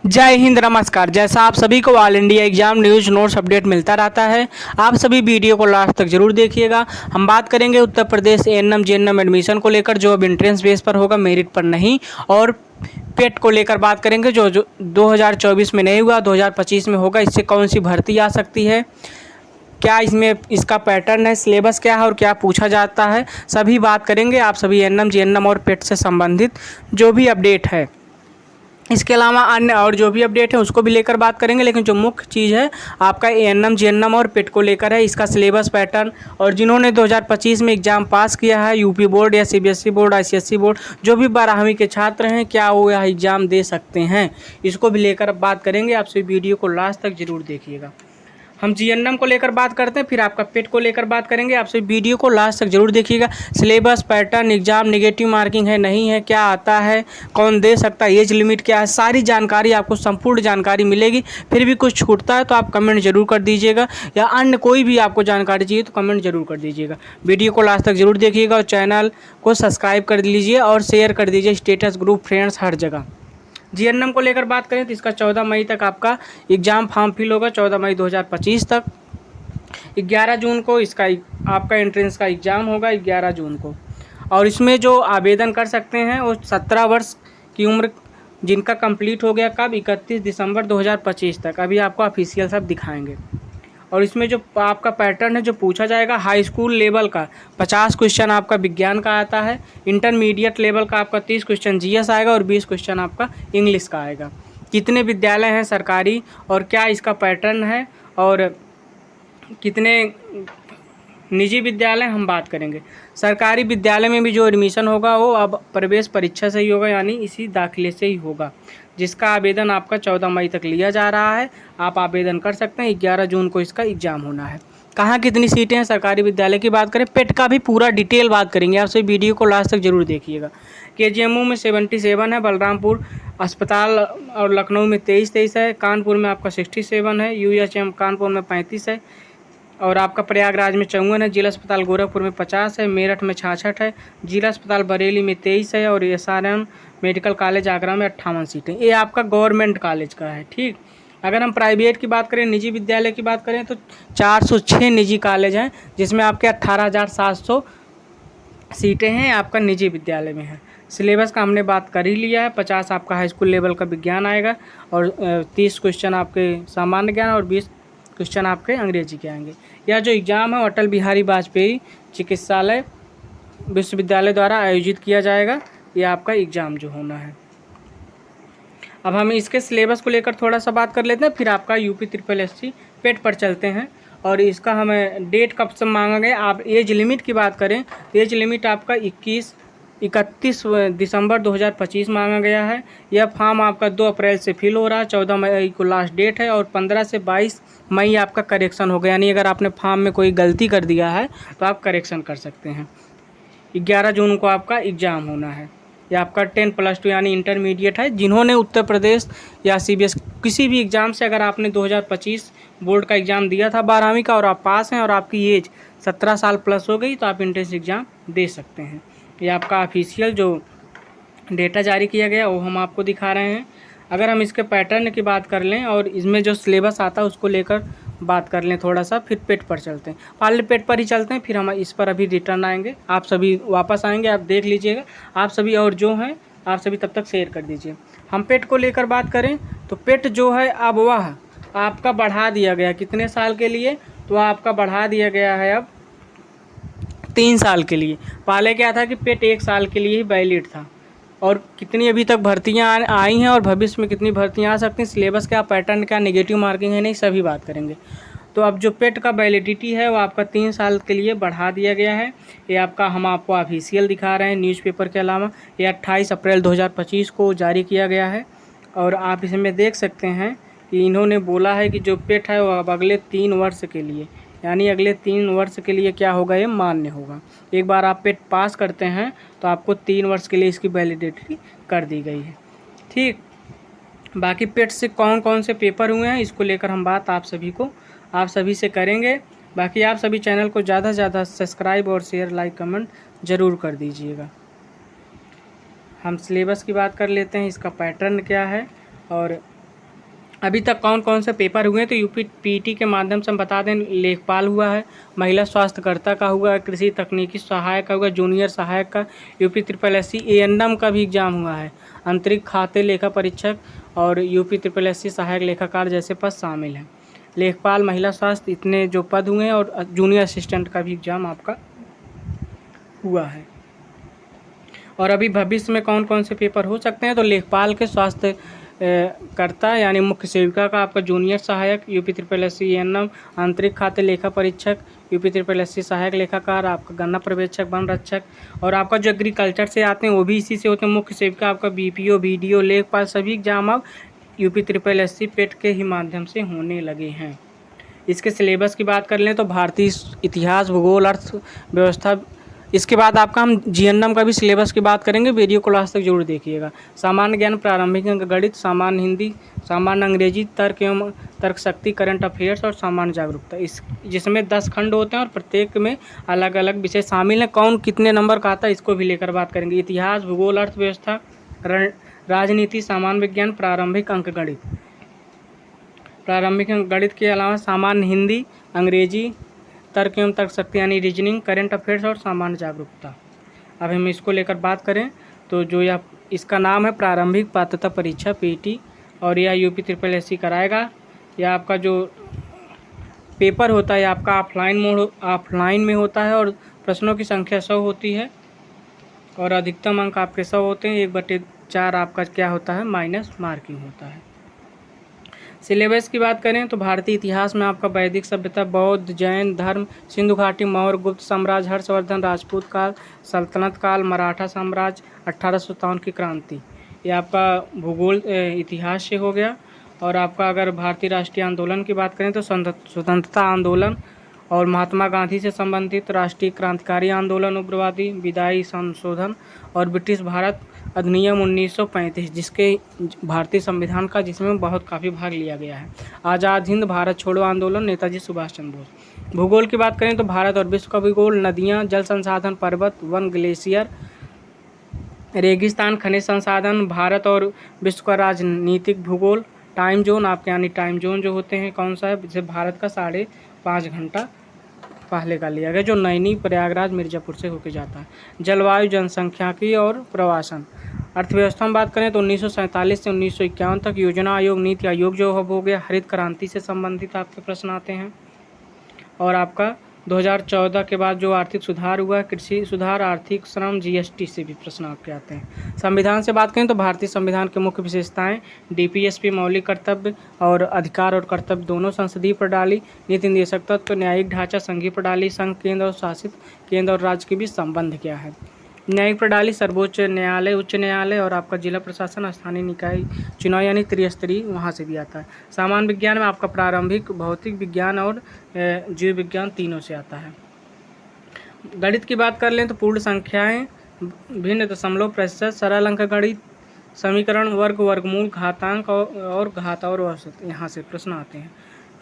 जय हिंद, नमस्कार। जैसा आप सभी को all India exam news notes update मिलता रहता है, आप सभी वीडियो को लास्ट तक जरूर देखिएगा। हम बात करेंगे Uttar Pradesh ANM JNM admission को लेकर, जो अब एंट्रेंस बेस पर होगा, मेरिट पर नहीं। और पेट को लेकर बात करेंगे, जो 2024 में नहीं हुआ, 2025 में होगा। इससे कौन सी भर्ती आ सकती है, क्या इसमें इसका पैटर्न है, सिलेबस क्या है और क्या पूछा जाता है, सभी बात करेंगे। आप सभी एएनएम जेएनएम और पेट से संबंधित जो भी अपडेट है, इसके अलावा अन्य और जो भी अपडेट है उसको भी लेकर बात करेंगे। लेकिन जो मुख्य चीज़ है आपका एएनएम जेएनएम और पेट को लेकर है, इसका सिलेबस पैटर्न, और जिन्होंने 2025 में एग्ज़ाम पास किया है, यूपी बोर्ड या सीबीएसई बोर्ड, आईसीएसई बोर्ड, जो भी 12वीं के छात्र हैं, क्या वो यह एग्ज़ाम दे सकते हैं, इसको भी लेकर अब बात करेंगे। आप सभी वीडियो को लास्ट तक जरूर देखिएगा। हम जीएनएम को लेकर बात करते हैं, फिर आपका पेट को लेकर बात करेंगे। आप सभी वीडियो को लास्ट तक जरूर देखिएगा। Syllabus, pattern, exam, negative marking है नहीं है, क्या आता है, कौन दे सकता है, एज लिमिट क्या है, सारी जानकारी आपको संपूर्ण जानकारी मिलेगी। फिर भी कुछ छूटता है तो आप कमेंट जरूर कर दीजिएगा, या अन्य कोई भी आपको जानकारी चाहिए तो कमेंट जरूर कर दीजिएगा। वीडियो को लास्ट तक जरूर देखिएगा और चैनल को सब्सक्राइब कर लीजिए और शेयर कर दीजिए स्टेटस, ग्रुप, फ्रेंड्स, हर जगह। जीएनएम को लेकर बात करें तो इसका 14 मई तक आपका एग्ज़ाम फॉर्म फिल होगा, 14 मई 2025 तक। 11 जून को इसका आपका एंट्रेंस का एग्ज़ाम होगा, 11 जून को। और इसमें जो आवेदन कर सकते हैं वो 17 वर्ष की उम्र जिनका कंप्लीट हो गया, कब, 31 दिसंबर 2025 तक। अभी आपको ऑफिशियल सब दिखाएंगे। और इसमें जो आपका पैटर्न है, जो पूछा जाएगा, हाई स्कूल लेवल का 50 क्वेश्चन आपका विज्ञान का आता है, इंटरमीडिएट लेवल का आपका 30 क्वेश्चन जीएस आएगा और 20 क्वेश्चन आपका इंग्लिश का आएगा। कितने विद्यालय हैं सरकारी और क्या इसका पैटर्न है, और कितने निजी विद्यालय हम बात करेंगे। सरकारी विद्यालय में भी जो एडमिशन होगा वो अब प्रवेश परीक्षा से ही होगा, यानी इसी दाखिले से ही होगा, जिसका आवेदन आपका 14 मई तक लिया जा रहा है। आप आवेदन कर सकते हैं। 11 जून को इसका एग्ज़ाम होना है। कहाँ कितनी सीटें हैं सरकारी विद्यालय की बात करें, पेट का भी पूरा डिटेल बात करेंगे। आप सभी वीडियो को लास्ट तक जरूर देखिएगा। केजीएमयू में 77 है, बलरामपुर अस्पताल और लखनऊ में 23 है, कानपुर में आपका 67 है, यूएचएम कानपुर में 35 है, और आपका प्रयागराज में 54 है, जिला अस्पताल गोरखपुर में 50 है, मेरठ में 66 है, जिला अस्पताल बरेली में 23 है, और एसआरएम मेडिकल कॉलेज आगरा में 58 सीटें। ये आपका गवर्नमेंट कॉलेज का है, ठीक। अगर हम प्राइवेट की बात करें, निजी विद्यालय की बात करें, तो 406 निजी कॉलेज हैं, जिसमें आपके 18,700 सीटें हैं आपका निजी विद्यालय में है। सिलेबस का हमने बात कर ही लिया है। 50 आपका हाई स्कूल लेवल का विज्ञान आएगा, और 30 क्वेश्चन आपके सामान्य ज्ञान और 20 क्वेश्चन आपके अंग्रेजी के आएंगे। यह जो एग्ज़ाम है अटल बिहारी वाजपेयी चिकित्सालय विश्वविद्यालय द्वारा आयोजित किया जाएगा। यह आपका एग्ज़ाम जो होना है। अब हम इसके सिलेबस को लेकर थोड़ा सा बात कर लेते हैं, फिर आपका यूपी SSSC पेट पर चलते हैं। और इसका हमें डेट कब से मांगा गया। आप एज लिमिट की बात करें तो एज लिमिट आपका 31 दिसंबर 2025 मांगा गया है। यह फॉर्म आपका 2 अप्रैल से फिल हो रहा है, 14 मई को लास्ट डेट है, और 15 से 22 मई आपका करेक्शन हो गया, यानी अगर आपने फॉर्म में कोई गलती कर दिया है तो आप करेक्शन कर सकते हैं। 11 जून को आपका एग्ज़ाम होना है। यह आपका 10+2 यानी इंटरमीडिएट है। जिन्होंने उत्तर प्रदेश या सीबीएसई किसी भी एग्ज़ाम से, अगर आपने 2025 बोर्ड का एग्ज़ाम दिया था 12वीं का और आप पास हैं और आपकी एज 17 साल प्लस हो गई, तो आप एंट्रेंस एग्ज़ाम दे सकते हैं। ये आपका ऑफिशियल जो डेटा जारी किया गया वो हम आपको दिखा रहे हैं। अगर हम इसके पैटर्न की बात कर लें और इसमें जो सिलेबस आता है उसको लेकर बात कर लें थोड़ा सा, फिर पेट पर चलते हैं। पहले पेट पर ही चलते हैं, फिर हम इस पर अभी रिटर्न आएंगे। आप सभी वापस आएंगे, आप देख लीजिएगा। आप सभी और जो हैं आप सभी तब तक शेयर कर दीजिए। हम पेट को लेकर बात करें तो पेट जो है अब वह आपका बढ़ा दिया गया, कितने साल के लिए, तो आपका बढ़ा दिया गया है अब 3 साल के लिए। पहले क्या था कि पेट 1 साल के लिए ही वैलिड था। और कितनी अभी तक भर्तियां आई हैं और भविष्य में कितनी भर्तियां आ सकती हैं, सिलेबस क्या, पैटर्न क्या, नेगेटिव मार्किंग है नहीं, सभी बात करेंगे। तो अब जो पेट का वैलिडिटी है वो आपका 3 साल के लिए बढ़ा दिया गया है। ये आपका हम आपको ऑफिशियल दिखा रहे हैं न्यूज़पेपर के अलावा। ये 28 अप्रैल 2025 को जारी किया गया है। और आप इसमें देख सकते हैं कि इन्होंने बोला है कि जो पेट है वो अब अगले 3 वर्ष के लिए, यानी अगले 3 वर्ष के लिए क्या होगा, ये मान्य होगा। एक बार आप पेट पास करते हैं तो आपको 3 वर्ष के लिए इसकी वैलिडिटी कर दी गई है, ठीक। बाकी पेट से कौन कौन से पेपर हुए हैं इसको लेकर हम बात आप सभी से करेंगे। बाकी आप सभी चैनल को ज़्यादा से ज़्यादा सब्सक्राइब और शेयर, लाइक, कमेंट ज़रूर कर दीजिएगा। हम सिलेबस की बात कर लेते हैं, इसका पैटर्न क्या है और अभी तक कौन कौन से पेपर हुए हैं तो यूपी पीटी के माध्यम से हम बता दें, लेखपाल हुआ है, महिला स्वास्थ्यकर्ता का हुआ है, कृषि तकनीकी सहायक का हुआ, जूनियर सहायक का, UP triple S C ANM का भी एग्जाम हुआ है, अंतरिक्ष खाते लेखा परीक्षक और यूपी ट्रिपल एस सी सहायक लेखाकार जैसे पद शामिल हैं। लेखपाल, महिला स्वास्थ्य, इतने जो पद हुए हैं और जूनियर असिस्टेंट का भी एग्जाम आपका हुआ है। और अभी भविष्य में कौन कौन से पेपर हो सकते हैं तो लेखपाल के स्वास्थ्य कर्ता यानी मुख्य सेविका का आपका जूनियर सहायक, UP triple S C ANM, आंतरिक खाते लेखा परीक्षक, यूपी ट्रिपल एस सी सहायक लेखाकार, आपका गन्ना पर्यवेक्षक, वन रक्षक, और आपका जो एग्रीकल्चर से आते हैं वो भी इसी से होते हैं। मुख्य सेविका आपका बीपीओ, बीडीओ, लेखपाल सभी एग्जाम अब यूपी ट्रिपल एस सी पेट के ही माध्यम से होने लगे हैं। इसके सिलेबस की बात कर लें तो भारतीय इतिहास, भूगोल, अर्थव्यवस्था, इसके बाद आपका हम जीएनएम का भी सिलेबस की बात करेंगे। वीडियो को लास्ट तक जरूर देखिएगा। सामान्य ज्ञान, प्रारंभिक अंक गणित, सामान्य हिंदी, सामान्य अंग्रेजी, तर्क एवं तर्क शक्ति, करंट अफेयर्स और सामान्य जागरूकता, इस जिसमें 10 खंड होते हैं और प्रत्येक में अलग अलग विषय शामिल हैं। कौन कितने नंबर का आता है इसको भी लेकर बात करेंगे। इतिहास, भूगोल, अर्थव्यवस्था, राजनीति, सामान्य विज्ञान, प्रारंभिक अंक गणित। प्रारंभिक अंक गणित के अलावा सामान्य हिंदी, अंग्रेजी, तर्क एवं तर्क शक्ति यानी रीजनिंग, करंट अफेयर्स और सामान्य जागरूकता। अब हम इसको लेकर बात करें तो जो यह इसका नाम है प्रारंभिक पात्रता परीक्षा पीटी, और यह यूपी ट्रिपल एस सी कराएगा। यह आपका जो पेपर होता है आपका ऑफलाइन में होता है और प्रश्नों की संख्या 100 होती है और अधिकतम अंक आपके 100 होते हैं। 1/4 आपका क्या होता है, माइनस मार्किंग होता है। सिलेबस की बात करें तो भारतीय इतिहास में आपका वैदिक सभ्यता, बौद्ध, जैन धर्म, सिंधु घाटी, मौर्य, गुप्त साम्राज्य, हर्षवर्धन, राजपूत काल, सल्तनत काल, मराठा साम्राज्य, 1857 की क्रांति, ये आपका भूगोल इतिहास से हो गया। और आपका अगर भारतीय राष्ट्रीय आंदोलन की बात करें तो स्वतंत्रता आंदोलन और महात्मा गांधी से संबंधित राष्ट्रीय क्रांतिकारी आंदोलन, उग्रवादी, विधायी संशोधन और ब्रिटिश भारत अधिनियम 1935 जिसके भारतीय संविधान का जिसमें बहुत काफ़ी भाग लिया गया है। आज़ाद हिंद भारत छोड़ो आंदोलन, नेताजी सुभाष चंद्र बोस। भूगोल की बात करें तो भारत और विश्व का भूगोल, नदियाँ, जल संसाधन, पर्वत, वन, ग्लेशियर, रेगिस्तान, खनिज संसाधन, भारत और विश्व का राजनीतिक भूगोल, टाइम जोन आपके यानी टाइम जोन जो होते हैं कौन सा है, जैसे भारत का 5.5 घंटा पहले का लिया गया जो नैनी, प्रयागराज, मिर्ज़ापुर से होकर जाता है। जलवायु, जनसंख्याकी और प्रवासन। अर्थव्यवस्था में बात करें तो 1947 से 1951 तक योजना आयोग, नीति आयोग जो हो गया। हरित क्रांति से संबंधित आपके प्रश्न आते हैं। और आपका 2014 के बाद जो आर्थिक सुधार हुआ, कृषि सुधार, आर्थिक श्रम, जीएसटी से भी प्रश्न आपके आते हैं। संविधान से बात करें तो भारतीय संविधान के मुख्य विशेषताएं, डीपीएसपी, मौलिक कर्तव्य और अधिकार और कर्तव्य दोनों, संसदीय प्रणाली, नीति निर्देशक तत्व, न्यायिक ढांचा, संघीय प्रणाली, संघ, केंद्र और शासित केंद्र और राज्य के बीच संबंध क्या है। न्यायिक प्रणाली, सर्वोच्च न्यायालय, उच्च न्यायालय और आपका जिला प्रशासन, स्थानीय निकाय चुनाव यानी त्रिस्तरीय, वहाँ से भी आता है। सामान्य विज्ञान में आपका प्रारंभिक भौतिक विज्ञान और जीव विज्ञान तीनों से आता है। गणित की बात कर लें तो पूर्ण संख्याएं, भिन्न दशमलव, प्रतिशत, सरल अंक गणित, समीकरण, वर्ग, वर्गमूल, घातांक और घात और औसत, यहाँ से प्रश्न आते हैं।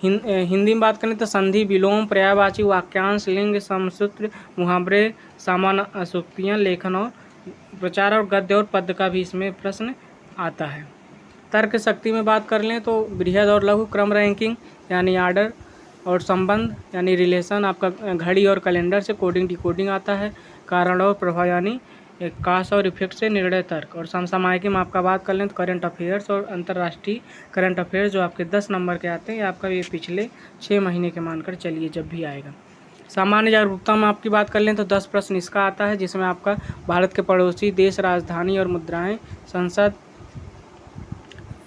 हिंदी में बात करें तो संधि, विलोम, पर्यायवाची, वाक्यांश, लिंग, समसूत्र, मुहावरे, सामान्य अशोक्तियाँ, लेखन और प्रचार और गद्य और पद्य का भी इसमें प्रश्न आता है। तर्क शक्ति में बात कर लें तो बृहद और लघु क्रम रैंकिंग यानी आर्डर और संबंध यानी रिलेशन, आपका घड़ी और कैलेंडर से कोडिंग डिकोडिंग आता है। कारण और प्रभाव यानी कास और इफेक्ट से निर्णय तर्क। और समसामयिकी में आपका बात कर लें तो करंट अफेयर्स और अंतर्राष्ट्रीय करंट अफेयर्स जो आपके 10 नंबर के आते हैं, आपका ये पिछले 6 महीने के मानकर चलिए जब भी आएगा। सामान्य जागरूकता में आपकी बात कर लें तो 10 प्रश्न इसका आता है जिसमें आपका भारत के पड़ोसी देश, राजधानी और मुद्राएं, संसद,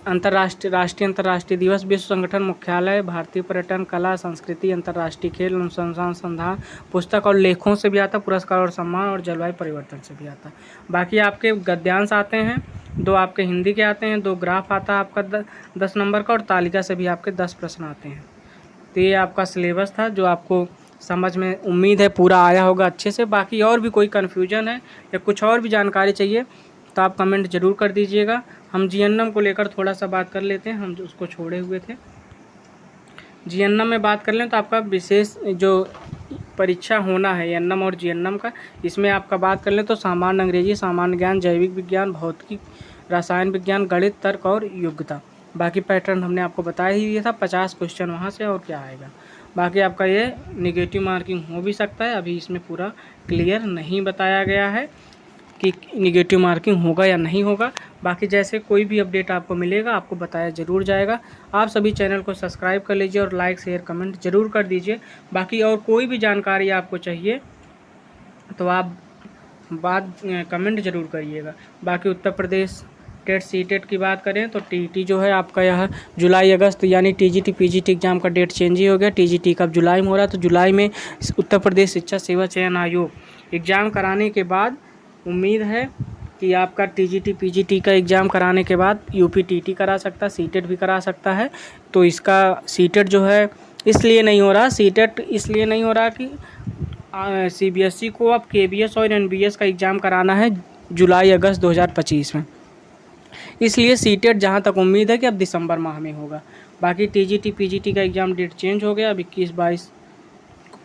राष्ट्रीय अंतर्राष्ट्रीय दिवस, विश्व संगठन मुख्यालय, भारतीय पर्यटन, कला, संस्कृति, अंतर्राष्ट्रीय खेल, अनुसंधान, पुस्तक और लेखों से भी आता, पुरस्कार और सम्मान और जलवायु परिवर्तन से भी आता। बाकी आपके गद्यांश आते हैं, 2 आपके हिंदी के आते हैं, 2 ग्राफ आता है आपका 10 नंबर का और तालिका से भी आपके 10 प्रश्न आते हैं। तो ये आपका सिलेबस था जो आपको समझ में उम्मीद है पूरा आया होगा अच्छे से। बाकी और भी कोई कन्फ्यूजन है या कुछ और भी जानकारी चाहिए तो आप कमेंट ज़रूर कर दीजिएगा। हम जीएनएम को लेकर थोड़ा सा बात कर लेते हैं, हम उसको छोड़े हुए थे। जीएनएम में बात कर लें तो आपका विशेष जो परीक्षा होना है एएनएम और जीएनएम का, इसमें आपका बात कर लें तो सामान्य अंग्रेजी, सामान्य ज्ञान, जैविक विज्ञान, भौतिकी, रसायन विज्ञान, गणित, तर्क और योग्यता। बाकी पैटर्न हमने आपको बताया ही दिया था, 50 क्वेश्चन वहाँ से और क्या आएगा। बाकी आपका ये नेगेटिव मार्किंग हो भी सकता है, अभी इसमें पूरा क्लियर नहीं बताया गया है कि नेगेटिव मार्किंग होगा या नहीं होगा। बाकी जैसे कोई भी अपडेट आपको मिलेगा आपको बताया ज़रूर जाएगा। आप सभी चैनल को सब्सक्राइब कर लीजिए और लाइक शेयर कमेंट ज़रूर कर दीजिए। बाकी और कोई भी जानकारी आपको चाहिए तो आप कमेंट ज़रूर करिएगा। बाकी उत्तर प्रदेश टेट सीटेट की बात करें तो टीईटी जो है आपका यह जुलाई अगस्त यानी टीजीटी पीजीटी एग्ज़ाम का डेट चेंज ही हो गया। टीजीटी कब जुलाई में हो रहा है, तो जुलाई में उत्तर प्रदेश शिक्षा सेवा चयन आयोग एग्ज़ाम कराने के बाद उम्मीद है कि आपका टीजीटी पीजीटी का एग्ज़ाम कराने के बाद यूपी टीटी करा सकता है, सीटेट भी करा सकता है। तो इसका सीटेट जो है इसलिए नहीं हो रहा, सीटेट इसलिए नहीं हो रहा कि सीबीएसई को अब केबीएस और एनबीएस का एग्ज़ाम कराना है जुलाई अगस्त 2025 में, इसलिए सीटेट जहां तक उम्मीद है कि अब दिसंबर माह में होगा। बाकी टीजीटी पीजीटी का एग्ज़ाम डेट चेंज हो गया, अब 21-22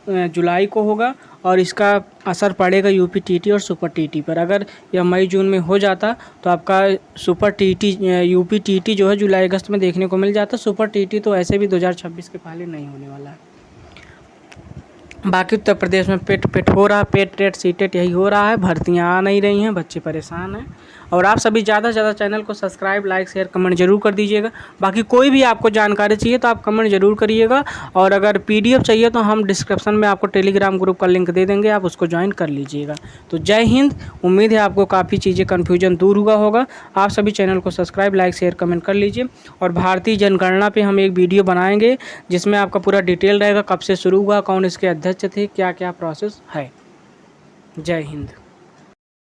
जुलाई को होगा और इसका असर पड़ेगा यूपी टीटी और सुपर टीटी पर। अगर यह मई जून में हो जाता तो आपका सुपर टीटी यूपी टीटी जो है जुलाई अगस्त में देखने को मिल जाता। सुपर टीटी तो ऐसे भी 2026 के पहले नहीं होने वाला है। बाकी उत्तर प्रदेश में पेट हो रहा है, पेट टेट सीटेट यही हो रहा है, भर्तियां आ नहीं रही हैं, बच्चे परेशान हैं। और आप सभी ज़्यादा से ज़्यादा चैनल को सब्सक्राइब लाइक शेयर कमेंट जरूर कर दीजिएगा। बाकी कोई भी आपको जानकारी चाहिए तो आप कमेंट जरूर करिएगा। और अगर पीडीएफ चाहिए तो हम डिस्क्रिप्शन में आपको टेलीग्राम ग्रुप का लिंक दे देंगे, आप उसको ज्वाइन कर लीजिएगा। तो जय हिंद। उम्मीद है आपको काफ़ी चीज़ें कन्फ्यूजन दूर हुआ होगा। आप सभी चैनल को सब्सक्राइब लाइक शेयर कमेंट कर लीजिए। और भारतीय जनगणना पर हम एक वीडियो बनाएंगे जिसमें आपका पूरा डिटेल रहेगा, कब से शुरू हुआ, कौन इसके अध्यक्ष थे, क्या क्या प्रोसेस है। जय हिंद।